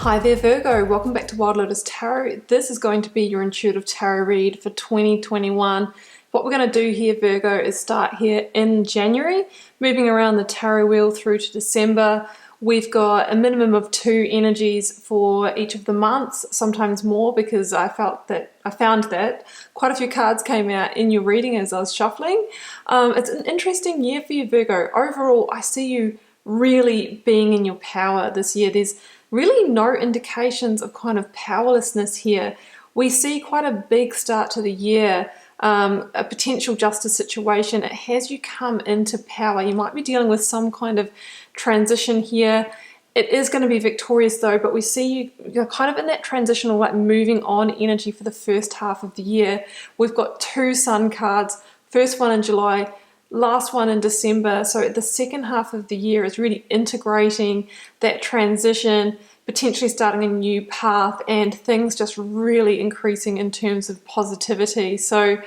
Hi there Virgo, welcome back to Wild Lotus Tarot. This is going to be your intuitive tarot read for 2021. What we're going to do here, Virgo, is start here in January, moving around the tarot wheel through to December. We've got a minimum of 2 energies for each of the months, sometimes more, because I found that quite a few cards came out in your reading as I was shuffling. It's an interesting year for you, Virgo. Overall, I see you really being in your power this year. There's really no indications of kind of powerlessness here. We see quite a big start to the year, a potential justice situation. It has you come into power. You might be dealing with some kind of transition here. It is going to be victorious though, but we see you're kind of in that transitional, like moving on energy for the first half of the year. We've got 2 sun cards, first one in July, last one in December. So the second half of the year is really integrating that transition, potentially starting a new path, and things just really increasing in terms of positivity. So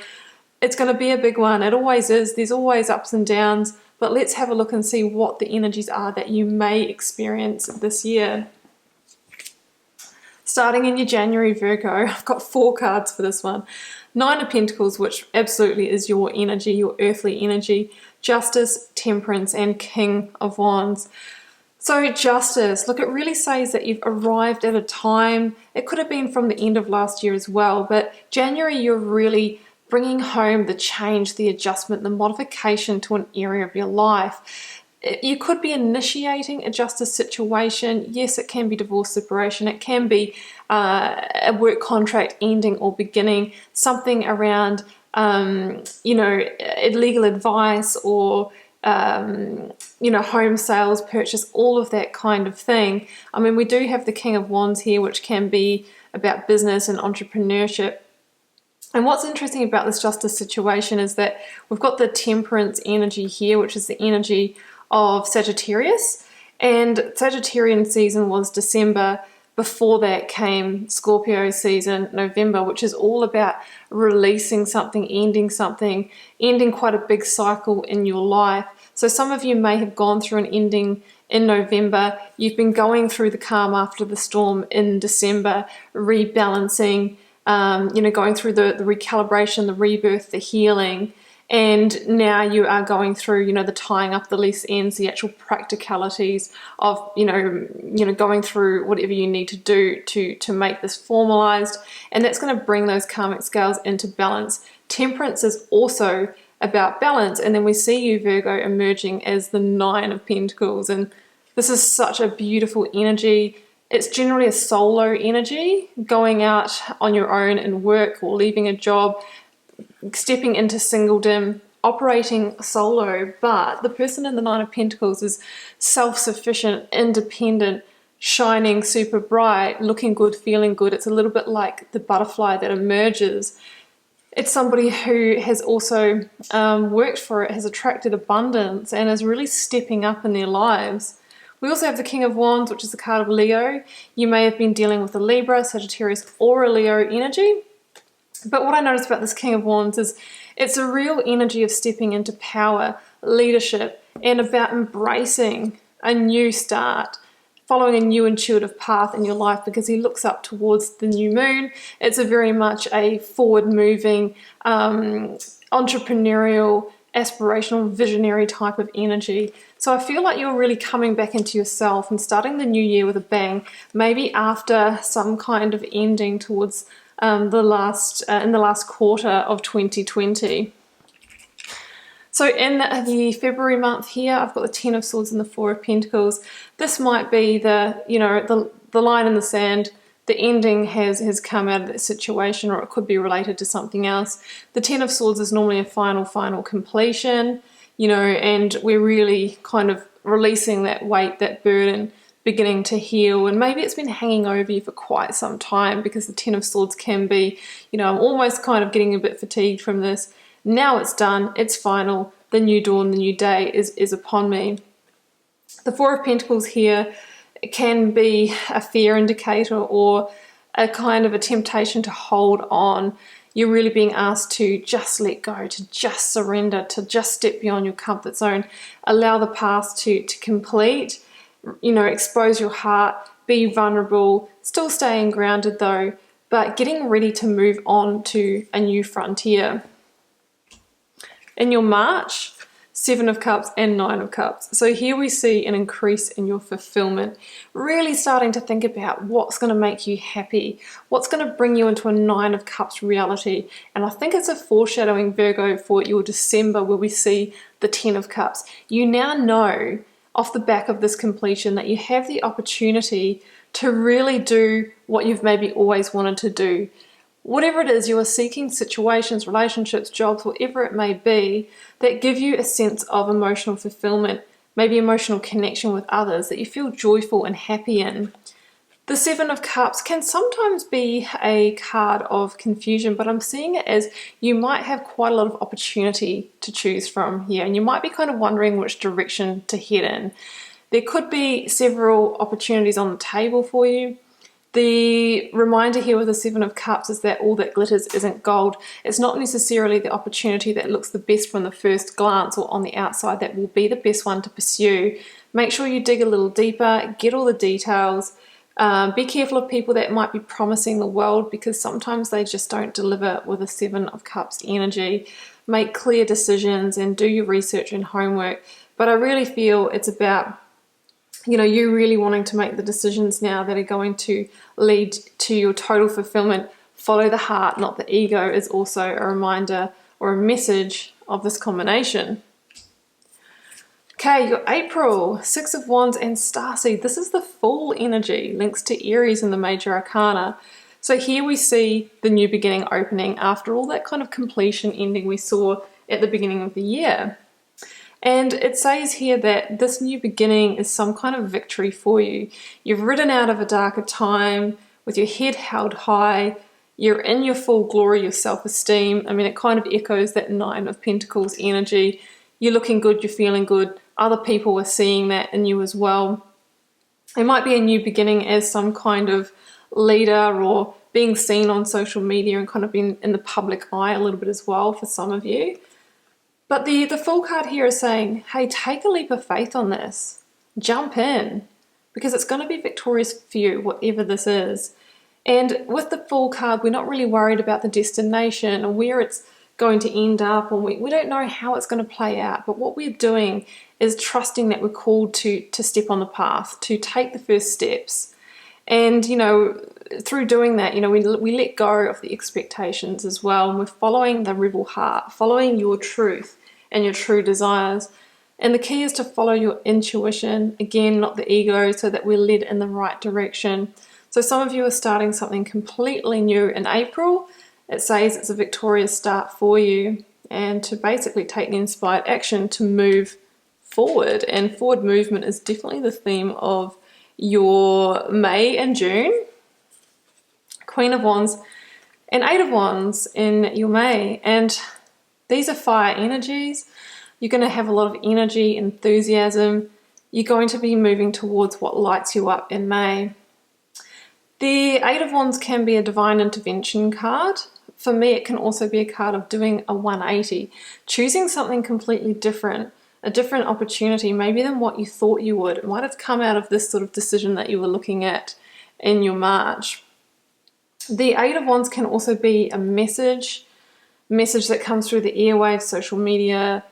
it's going to be a big one. It always is. There's always ups and downs, but let's have a look and see what the energies are that you may experience this year. Starting in your January, Virgo, I've got 4 cards for this one. 9 of Pentacles, which absolutely is your energy, your earthly energy. Justice, Temperance, and King of Wands. So Justice, look, it really says that you've arrived at a time. It could have been from the end of last year as well, but January, you're really bringing home the change, the adjustment, the modification to an area of your life. You could be initiating a justice situation. Yes, it can be divorce, separation. It can be a work contract ending or beginning, something around, legal advice or, home sales, purchase, all of that kind of thing. I mean, we do have the King of Wands here, which can be about business and entrepreneurship. And what's interesting about this justice situation is that we've got the Temperance energy here, which is the energy of Sagittarius, and Sagittarian season was December. Before that came Scorpio season, November, which is all about releasing something, ending quite a big cycle in your life. So some of you may have gone through an ending in November. You've been going through the calm after the storm in December, rebalancing, going through the recalibration, the rebirth, the healing. And now you are going through, the tying up the loose ends, the actual practicalities of, going through whatever you need to do to make this formalized. And that's going to bring those karmic scales into balance. Temperance is also about balance. And then we see you, Virgo, emerging as the 9 of Pentacles. And this is such a beautiful energy. It's generally a solo energy, going out on your own and work or leaving a job, stepping into singledom, operating solo, but the person in the 9 of Pentacles is self-sufficient, independent, shining super bright, looking good, feeling good. It's a little bit like the butterfly that emerges. It's somebody who has also worked for it, has attracted abundance, and is really stepping up in their lives. We also have the King of Wands, which is the card of Leo. You may have been dealing with a Libra, Sagittarius, or a Leo energy. But what I notice about this King of Wands is it's a real energy of stepping into power, leadership, and about embracing a new start, following a new intuitive path in your life, because he looks up towards the new moon. It's a very much a forward-moving, entrepreneurial, aspirational, visionary type of energy. So I feel like you're really coming back into yourself and starting the new year with a bang, maybe after some kind of ending towards in the last quarter of 2020. So in the February month here, I've got the 10 of Swords and the 4 of Pentacles. This might be the line in the sand. The ending has come out of that situation, or it could be related to something else. The 10 of Swords is normally a final completion, and we're really kind of releasing that weight, that burden, beginning to heal. And maybe it's been hanging over you for quite some time, because the 10 of Swords can be, I'm almost kind of getting a bit fatigued from this. Now it's done, it's final, the new dawn, the new day is upon me. The 4 of Pentacles here can be a fear indicator, or a kind of a temptation to hold on. You're really being asked to just let go, to just surrender, to just step beyond your comfort zone, allow the past to complete, expose your heart, be vulnerable, still staying grounded though, but getting ready to move on to a new frontier. In your March, 7 of Cups and 9 of Cups. So here we see an increase in your fulfillment, really starting to think about what's going to make you happy, what's going to bring you into a 9 of Cups reality. And I think it's a foreshadowing, Virgo, for your December, where we see the 10 of Cups. You now know off the back of this completion that you have the opportunity to really do what you've maybe always wanted to do. Whatever it is you are seeking, situations, relationships, jobs, whatever it may be, that give you a sense of emotional fulfillment, maybe emotional connection with others, that you feel joyful and happy in. The 7 of Cups can sometimes be a card of confusion, but I'm seeing it as you might have quite a lot of opportunity to choose from here, and you might be kind of wondering which direction to head in. There could be several opportunities on the table for you. The reminder here with the 7 of Cups is that all that glitters isn't gold. It's not necessarily the opportunity that looks the best from the first glance or on the outside that will be the best one to pursue. Make sure you dig a little deeper, get all the details. Be careful of people that might be promising the world, because sometimes they just don't deliver with a 7 of Cups energy. Make clear decisions and do your research and homework. But I really feel it's about you really wanting to make the decisions now that are going to lead to your total fulfillment. Follow the heart, not the ego, is also a reminder or a message of this combination. Okay, your April, 6 of Wands and Starseed. This is the Fool energy, links to Aries in the Major Arcana. So here we see the new beginning opening after all that kind of completion ending we saw at the beginning of the year. And it says here that this new beginning is some kind of victory for you. You've ridden out of a darker time with your head held high. You're in your full glory, your self-esteem. I mean, it kind of echoes that 9 of Pentacles energy. You're looking good, you're feeling good. Other people are seeing that in you as well. It might be a new beginning as some kind of leader, or being seen on social media and kind of being in the public eye a little bit as well for some of you. But the Fool card here is saying, hey, take a leap of faith on this. Jump in, because it's going to be victorious for you, whatever this is. And with the Fool card, we're not really worried about the destination or where it's going to end up, or we don't know how it's going to play out. But what we're doing is trusting that we're called to step on the path, to take the first steps. And, through doing that, we let go of the expectations as well. And we're following the rebel heart, following your truth and your true desires. And the key is to follow your intuition, again, not the ego, so that we're led in the right direction. So some of you are starting something completely new in April. It says it's a victorious start for you, and to basically take the inspired action to move forward. And forward movement is definitely the theme of your May and June. Queen of Wands and 8 of Wands in your May. And these are fire energies. You're going to have a lot of energy, enthusiasm. You're going to be moving towards what lights you up in May. The 8 of Wands can be a divine intervention card. For me, it can also be a card of doing a 180, choosing something completely different, a different opportunity, maybe than what you thought you would. It might have come out of this sort of decision that you were looking at in your March. The 8 of Wands can also be a message that comes through the airwaves, social media,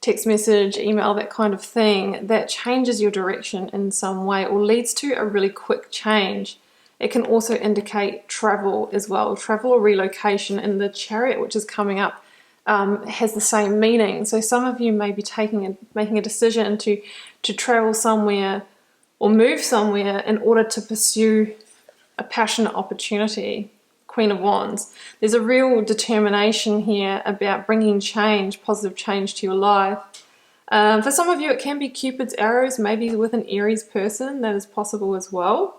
text message, email, that kind of thing, that changes your direction in some way or leads to a really quick change. It can also indicate travel as well, travel or relocation, and the Chariot, which is coming up, has the same meaning. So some of you may be making a decision to travel somewhere or move somewhere in order to pursue a passionate opportunity. Queen of Wands. There's a real determination here about bringing change, positive change to your life. For some of you, it can be Cupid's arrows, maybe with an Aries person. That is possible as well.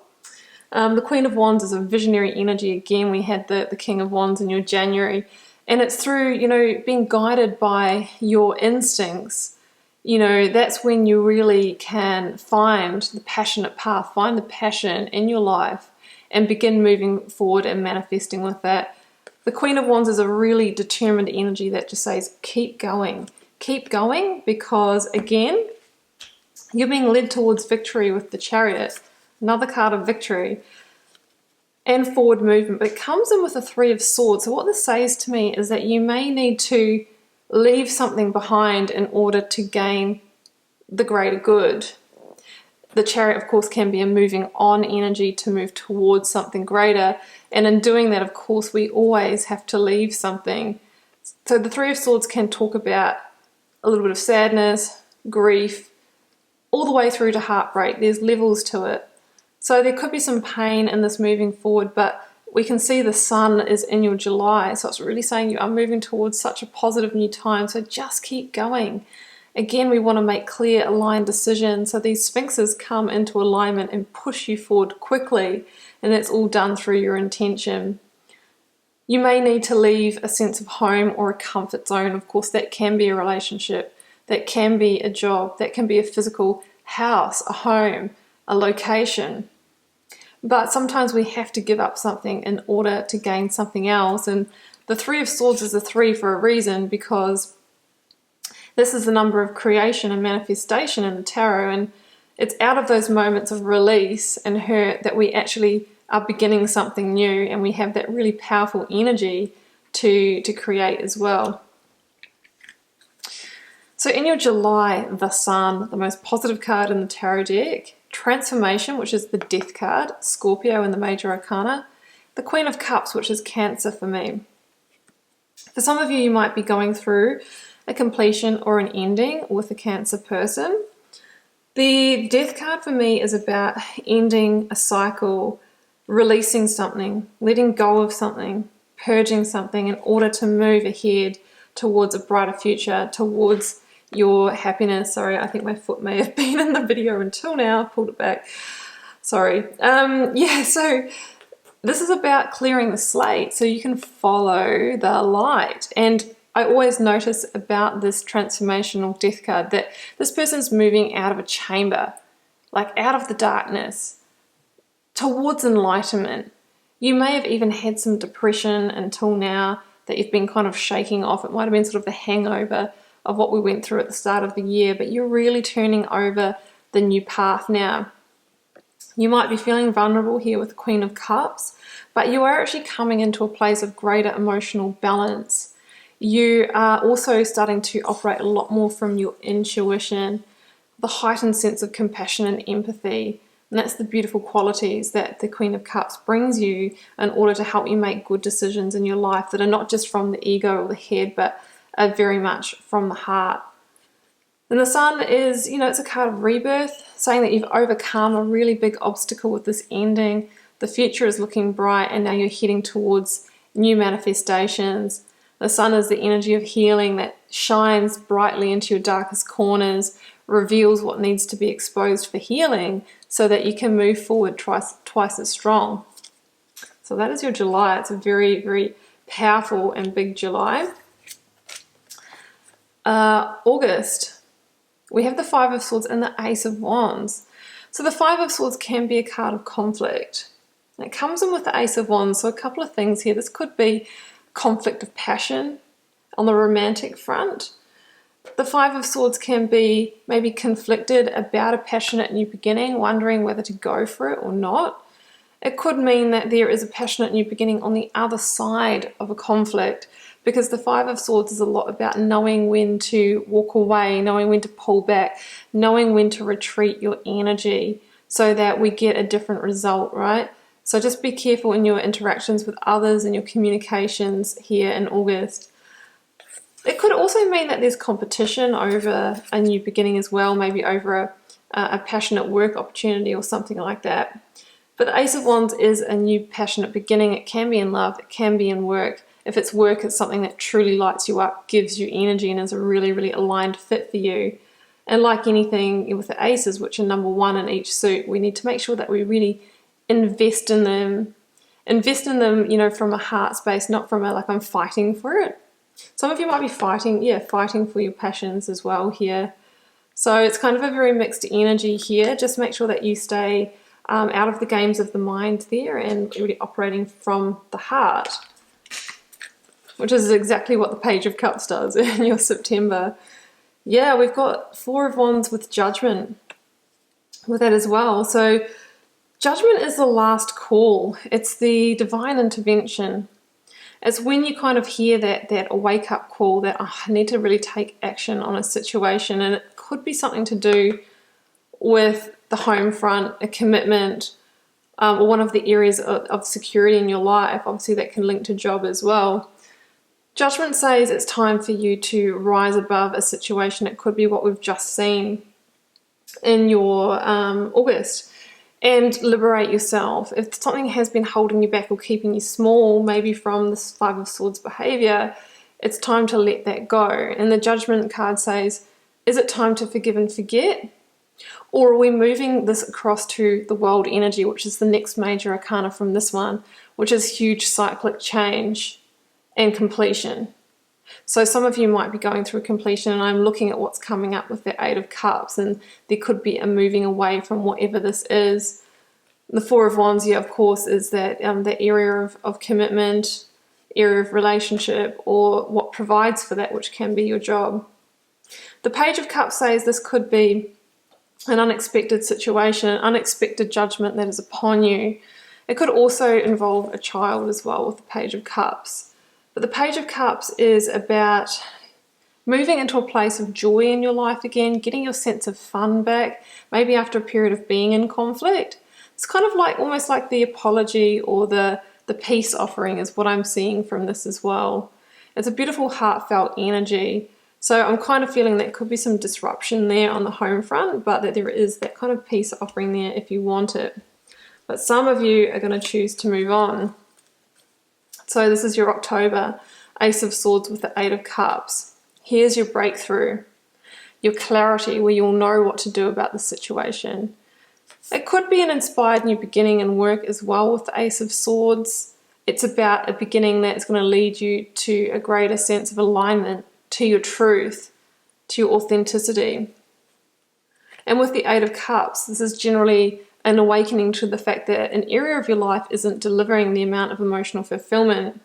The Queen of Wands is a visionary energy. Again, we had the King of Wands in your January. And it's through, being guided by your instincts. That's when you really can find the passionate path, find the passion in your life, and begin moving forward and manifesting with that. The Queen of Wands is a really determined energy that just says, keep going, because again, you're being led towards victory with the Chariot. Another card of victory and forward movement, but it comes in with a Three of Swords. So what this says to me is that you may need to leave something behind in order to gain the greater good. The Chariot, of course, can be a moving on energy to move towards something greater. And in doing that, of course, we always have to leave something. So the Three of Swords can talk about a little bit of sadness, grief, all the way through to heartbreak. There's levels to it. So there could be some pain in this moving forward, but we can see the sun is in your July. So it's really saying you are moving towards such a positive new time. So just keep going. Again, we want to make clear, aligned decisions. So these sphinxes come into alignment and push you forward quickly. And that's all done through your intention. You may need to leave a sense of home or a comfort zone. Of course, that can be a relationship. That can be a job. That can be a physical house, a home, a location. But sometimes we have to give up something in order to gain something else. And the Three of Swords is a 3 for a reason, because this is the number of creation and manifestation in the tarot, and it's out of those moments of release and hurt that we actually are beginning something new, and we have that really powerful energy to create as well. So in your July, the Sun, the most positive card in the tarot deck, Transformation, which is the Death card, Scorpio in the Major Arcana, the Queen of Cups, which is Cancer for me. For some of you, you might be going through a completion or an ending with a Cancer person. The Death card for me is about ending a cycle, releasing something, letting go of something, purging something in order to move ahead towards a brighter future, towards your happiness. Sorry, I think my foot may have been in the video until now. I pulled it back. Sorry. Yeah, so this is about clearing the slate so you can follow the light. And I always notice about this transformational Death card that this person's moving out of a chamber, like out of the darkness, towards enlightenment. You may have even had some depression until now that you've been kind of shaking off. It might have been sort of the hangover of what we went through at the start of the year, but you're really turning over the new path now. You might be feeling vulnerable here with the Queen of Cups, but you are actually coming into a place of greater emotional balance. You are also starting to operate a lot more from your intuition, the heightened sense of compassion and empathy. And that's the beautiful qualities that the Queen of Cups brings you in order to help you make good decisions in your life that are not just from the ego or the head, but are very much from the heart. And the Sun is, it's a card of rebirth, saying that you've overcome a really big obstacle with this ending. The future is looking bright, and now you're heading towards new manifestations. The Sun is the energy of healing that shines brightly into your darkest corners, reveals what needs to be exposed for healing so that you can move forward twice as strong. So that is your July. It's a very, very powerful and big July. August, we have the Five of Swords and the Ace of Wands. So the Five of Swords can be a card of conflict. And it comes in with the Ace of Wands, so a couple of things here. This could be conflict of passion on the romantic front. The Five of Swords can be maybe conflicted about a passionate new beginning, wondering whether to go for it or not. It could mean that there is a passionate new beginning on the other side of a conflict, because the Five of Swords is a lot about knowing when to walk away, knowing when to pull back, knowing when to retreat your energy so that we get a different result, right? So just be careful in your interactions with others and your communications here in August. It could also mean that there's competition over a new beginning as well, maybe over a passionate work opportunity or something like that. But the Ace of Wands is a new passionate beginning. It can be in love, it can be in work. If it's work, it's something that truly lights you up, gives you energy, and is a really, really aligned fit for you. And like anything with the aces, which are number 1 in each suit, we need to make sure that we really invest in them, from a heart space, not from a, like, I'm fighting for it. Some of you might be fighting for your passions as well here. So it's kind of a very mixed energy here. Just make sure that you stay out of the games of the mind there and really operating from the heart, which is exactly what the Page of Cups does in your September. Yeah, we've got Four of Wands with Judgment with that as well. So Judgment is the last call. It's the divine intervention. It's when you kind of hear that wake-up call that, oh, I need to really take action on a situation, and it could be something to do with the home front, a commitment, or one of the areas of security in your life. Obviously that can link to job as well. Judgment says it's time for you to rise above a situation. It could be what we've just seen in your August, and liberate yourself. If something has been holding you back or keeping you small, maybe from this Five of Swords behavior, it's time to let that go. And the Judgment card says, is it time to forgive and forget? Or are we moving this across to the world energy, which is the next major arcana from this one, which is huge cyclic change and completion. So some of you might be going through completion, and I'm looking at what's coming up with the Eight of Cups, and there could be a moving away from whatever this is. The Four of Wands, yeah, of course, is that the area of commitment, area of relationship, or what provides for that, which can be your job. The Page of Cups says this could be an unexpected situation, an unexpected judgment that is upon you. It could also involve a child as well with the Page of Cups. But the Page of Cups is about moving into a place of joy in your life again, getting your sense of fun back, maybe after a period of being in conflict. It's kind of like almost like the apology or the peace offering is what I'm seeing from this as well. It's a beautiful heartfelt energy. So I'm kind of feeling that could be some disruption there on the home front, but that there is that kind of peace offering there if you want it. But some of you are going to choose to move on. So this is your October, Ace of Swords with the Eight of Cups. Here's your breakthrough, your clarity, where you'll know what to do about the situation. It could be an inspired new beginning in work as well with the Ace of Swords. It's about a beginning that's going to lead you to a greater sense of alignment, to your truth, to your authenticity. And with the Eight of Cups, this is generally an awakening to the fact that an area of your life isn't delivering the amount of emotional fulfillment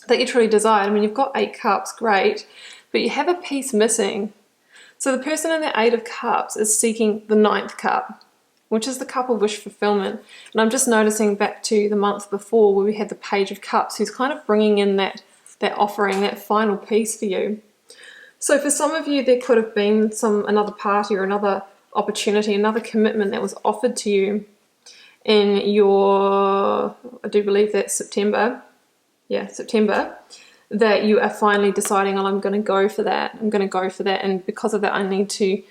that you truly desire. I mean, you've got 8 cups, great, but you have a piece missing. So the person in the Eight of Cups is seeking the 9th cup, which is the cup of wish fulfillment. And I'm just noticing back to the month before where we had the Page of Cups, who's kind of bringing in that offering, that final piece for you. So for some of you, there could have been another party or another opportunity, another commitment that was offered to you in your, I do believe that's September, that you are finally deciding, oh, I'm going to go for that, and because of that I need to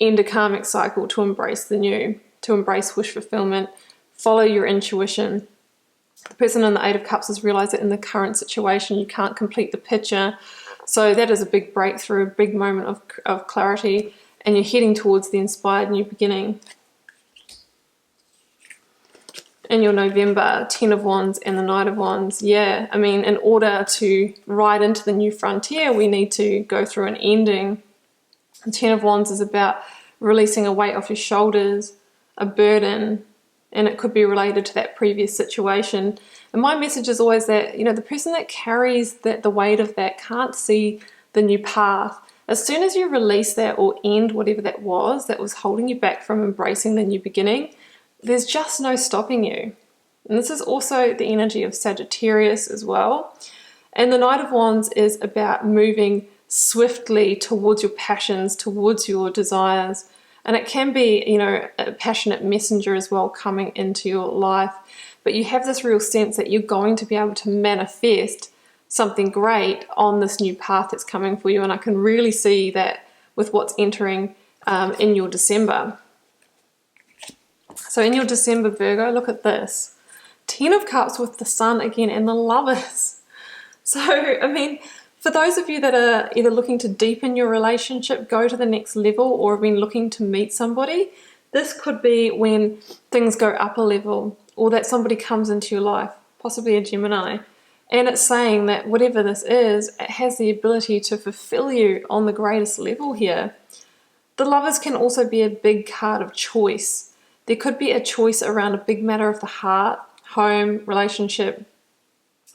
end a karmic cycle to embrace the new, to embrace wish fulfillment, follow your intuition. The person in the Eight of Cups has realized that in the current situation you can't complete the picture, so that is a big breakthrough, a big moment of clarity, and you're heading towards the inspired new beginning. In your November, 10 of Wands and the Knight of Wands, yeah, I mean, in order to ride into the new frontier, we need to go through an ending. The 10 of Wands is about releasing a weight off your shoulders, a burden, and it could be related to that previous situation. And my message is always that, you know, the person that carries the weight of that can't see the new path. As soon as you release that or end whatever that was holding you back from embracing the new beginning, there's just no stopping you. And this is also the energy of Sagittarius as well. And the Knight of Wands is about moving swiftly towards your passions, towards your desires. And it can be, you know, a passionate messenger as well coming into your life. But you have this real sense that you're going to be able to manifest something great on this new path that's coming for you. And I can really see that with what's entering in your December. So in your December, Virgo, look at this. 10 of Cups with the Sun again and the Lovers. So, I mean, for those of you that are either looking to deepen your relationship, go to the next level, or have been looking to meet somebody, this could be when things go up a level, or that somebody comes into your life, possibly a Gemini, and it's saying that whatever this is, it has the ability to fulfill you on the greatest level here. The Lovers can also be a big card of choice. There could be a choice around a big matter of the heart, home, relationship,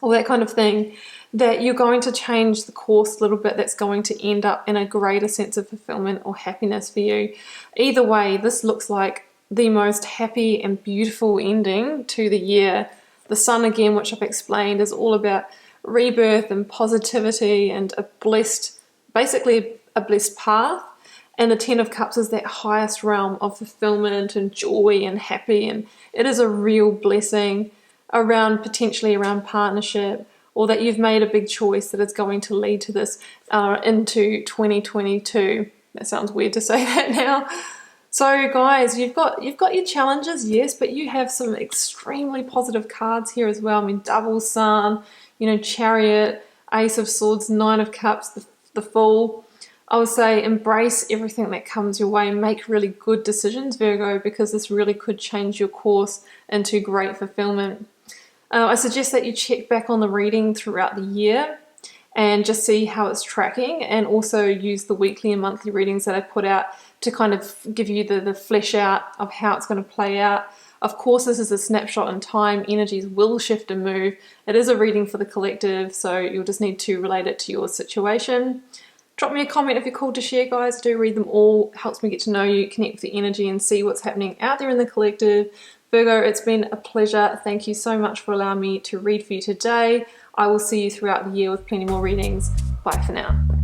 all that kind of thing, that you're going to change the course a little bit, that's going to end up in a greater sense of fulfillment or happiness for you. Either way, this looks like the most happy and beautiful ending to the year. The Sun, again, which I've explained, is all about rebirth and positivity and a blessed, basically a blessed path. And the Ten of Cups is that highest realm of fulfillment and joy and happy, and it is a real blessing around, potentially around partnership, or that you've made a big choice that is going to lead to this into 2022. That sounds weird to say that now. So guys, you've got your challenges, yes, but you have some extremely positive cards here as well. I mean, double Sun, you know, Chariot, Ace of Swords, Nine of Cups, the Fool. I would say embrace everything that comes your way and make really good decisions, Virgo, because this really could change your course into great fulfillment. I suggest that you check back on the reading throughout the year and just see how it's tracking, and also use the weekly and monthly readings that I put out to kind of give you the flesh out of how it's going to play out. Of course, this is a snapshot in time. Energies will shift and move. It is a reading for the collective, so you'll just need to relate it to your situation. Drop me a comment if you're called to share, guys. I do read them all. It helps me get to know you, connect with the energy, and see what's happening out there in the collective. Virgo, it's been a pleasure. Thank you so much for allowing me to read for you today. I will see you throughout the year with plenty more readings. Bye for now.